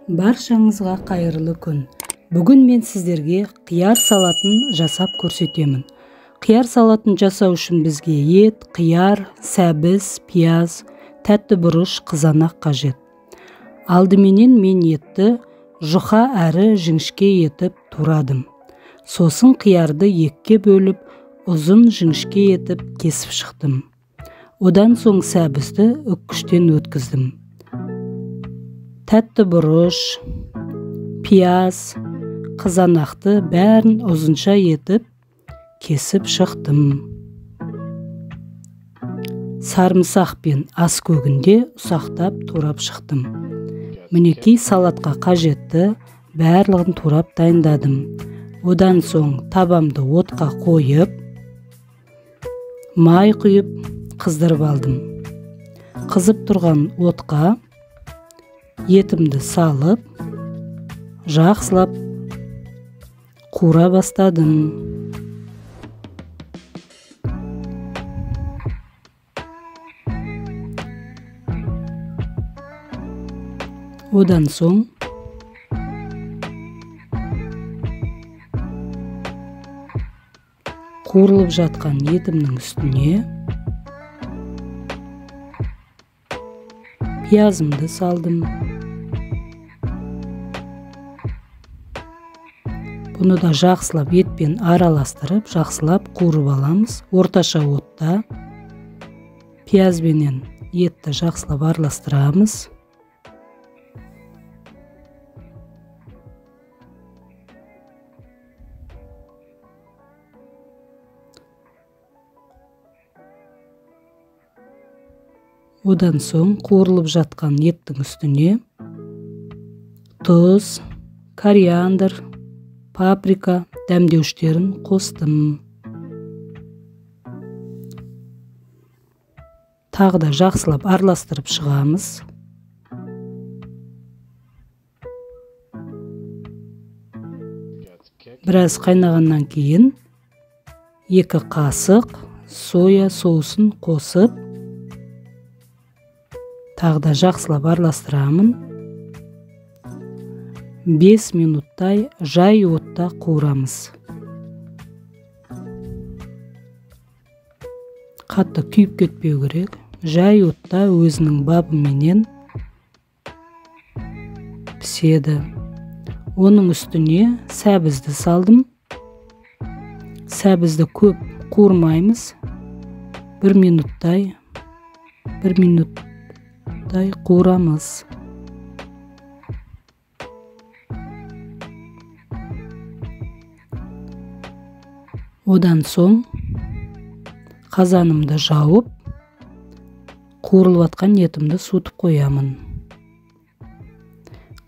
Баршаңызға қайырлы күн. Бүгін мен сіздерге қияр салатын жасап көрсетемін. Қияр салатын жасау үшін бізге ет, қияр, сәбіз, пияз, тәтті бұрыш, қызанақ қажет. Алдыменен мен етті жұқа әрі жіңішке етіп турадым. Сосын қиярды екіге бөліп, ұзын жіңішке етіп кесіп шықтым. Одан соң сәбізді үккіштен өткіздім. Тәтті бұрыш, пияз, қызанақты бәрін ұзынша етіп кесіп шықтым. Сарымсақ пен ас көгінде ұсақтап турап шықтым. Мінекей салатқа қажетті барлығын турап дайындадым. Одан соң табамды отқа қойып, май құйып қыздырып алдым. Қызып тұрған отқа етімді салып, жақсылап қуыра бастадым. Одан соң қуырылып жатқан етімнің үстіне пиязымды салдым. Бұны да жақсылап етпен араластырып, жақсылап қуырып аламыз. Орташа отта пиязбенен етті жақсылап араластырамыз. Одан соң қуырылып жатқан еттің үстіне тұз, кориандр, паприка дәмдеуіштерін қостым. Тағы да жақсылап араластырып шығамыз. Біраз қайнағаннан кейін 2 қасық соя соусын қосып, тағы да жақсылап араластырамын. 5 минуттай жай отта қуырамыз. Қатты күйіп кетпеу керек. Жай отта өзінің бабыменен піседі. Оның үстіне сәбізді салдым. Сәбізді көп қуырмаймыз. 1 минуттай қуырамыз. Одан соң қазанымды жауып, қуырылып жатқан етімді суытып қоямын.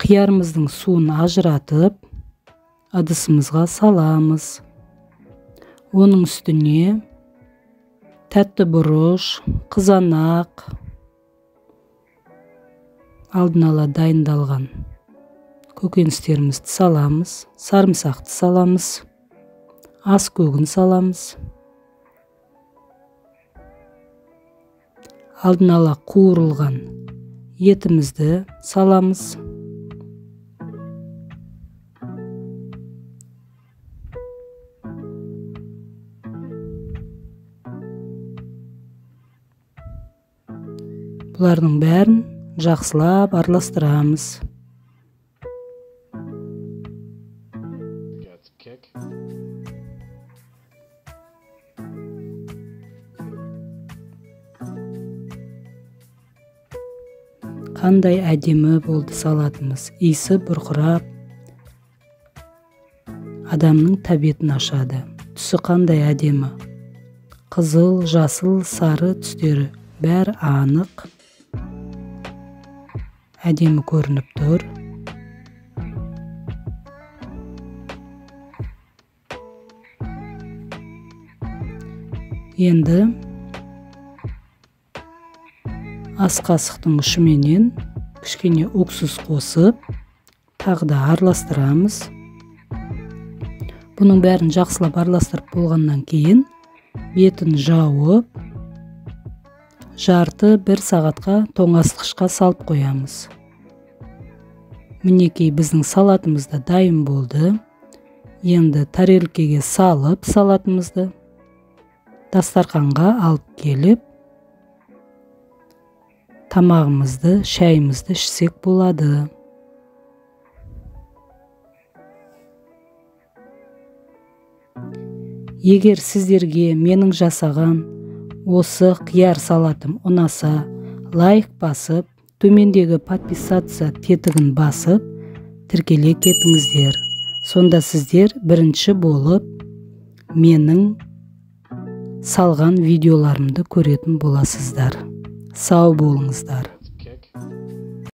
Қиярымыздың суын ажыратып, ыдысымызға саламыз. Оның үстіне тәтті бұрыш, қызанақ, алдын ала дайындалған көкөністерімізді саламыз, сарымсақты саламыз, ас көгін саламыз. Алдын ала қуырылған етімізді саламыз. Бұлардың бәрін жақсылап араластырамыз. Қандай әдемі болды салатымыз. Иісі бұрқырап, адамның тәбетін ашады. Түсі қандай әдемі. Қызыл, жасыл, сары түстері бәрі анық. Әдемі көрініп тұр. Енді ас қасықтың ұшыменен кішкене уксус қосып, тағы да араластырамыз. Бұның бәрін жақсылап араластырып болғаннан кейін бетін жауып, жарты 1 сағатқа тоңазытқышқа салып қоямыз. Мінекей біздің салатымыз да дайын болды. Енді тарелкеге салып салатымызды дастарханға алып келіп, тамағымызды, шайымызды ішсек болады. Егер сіздерге менің жасаған осы қияр салатым ұнаса, лайк басып, төмендегі подписаться тетігін басып, тіркеле кетіңіздер. Сонда сіздер бірінші болып менің салған видеоларымды көретін боласыздар. Сау болыңыздар.